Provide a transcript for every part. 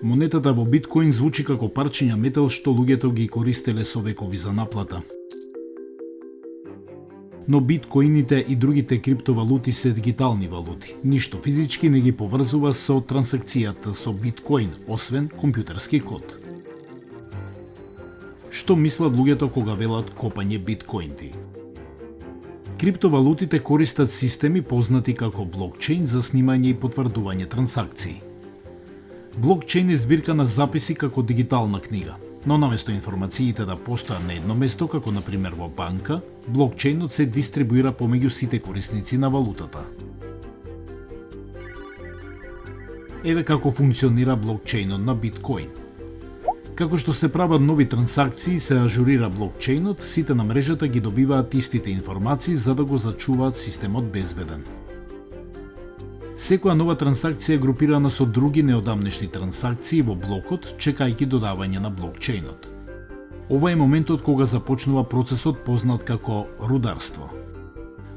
Монетата во биткоин звучи како парчиња метал што луѓето ги користеле со векови за наплата. Но биткоините и другите криптовалути се дигитални валути. Ништо физички не ги поврзува со трансакцијата со биткоин, освен компјутерски код. Што мислат луѓето кога велат копање биткоинти? Криптовалутите користат системи познати како блокчейн за снимање и потврдување трансакции. Блокчейн е збирка на записи како дигитална книга, но наместо информациите да постојат на едно место, како на пример во банка, блокчейнот се дистрибуира помеѓу сите корисници на валутата. Еве како функционира блокчейнот на биткоин. Како што се прават нови трансакции и се ажурира блокчейнот, сите на мрежата ги добиваат истите информации за да го зачуваат системот безбеден. Секоја нова трансакција е групирана со други неодамнешни трансакции во блокот, чекајќи додавање на блокчейнот. Ова е моментот кога започнува процесот познат како рударство.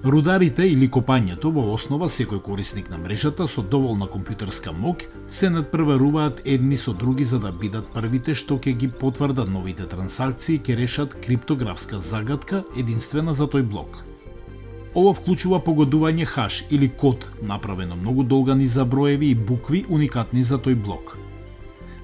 Рударите или копањето во основа секој корисник на мрежата со доволна компјутерска моќ се надпреваруваат едни со други за да бидат првите што ќе ги потврдат новите трансакции и ќе решат криптографска загадка единствена за тој блок. Ова вклучува погодување хаш или код, направено многу долга низ броеви и букви уникатни за тој блок.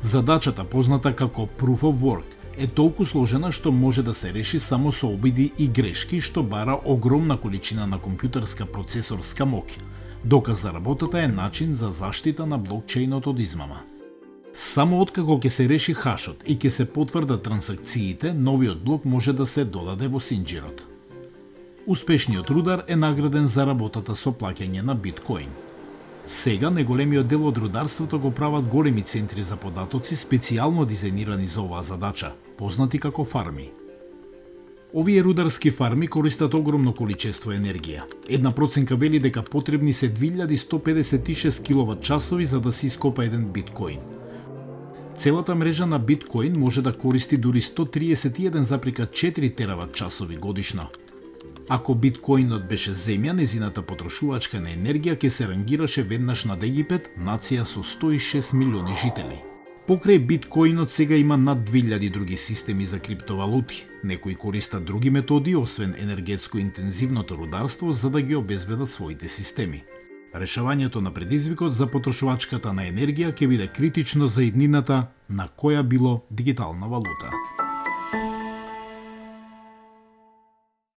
Задачата, позната како Proof of Work, е толку сложена што може да се реши само со обиди и грешки што бара огромна количина на компјутерска процесорска моќ. Доказ за работата е начин за заштита на блокчейнот од измама. Само откако ќе се реши хашот и ќе се потврдат трансакциите, новиот блок може да се додаде во синџирот. Успешниот рудар е награден за работата со плаќање на биткоин. Сега неголемиот дел од рударството го прават големи центри за податоци специјално дизајнирани за оваа задача, познати како фарми. Овие рударски фарми користат огромно количество енергија. Една проценка вели дека потребни се 2156 киловат-часови за да се ископа еден биткоин. Целата мрежа на биткоин може да користи дури 131,4 терават-часови годишно. Ако биткоинот беше земја, незината потрошувачка на енергија ќе се рангираше веднаш над Египет, нација со 106 милиони жители. Покрај биткоинот сега има над 2000 други системи за криптовалути. Некои користат други методи, освен енергетско интензивното рударство, за да ги обезбедат своите системи. Решавањето на предизвикот за потрошувачката на енергија ќе биде критично за иднината на која било дигитална валута.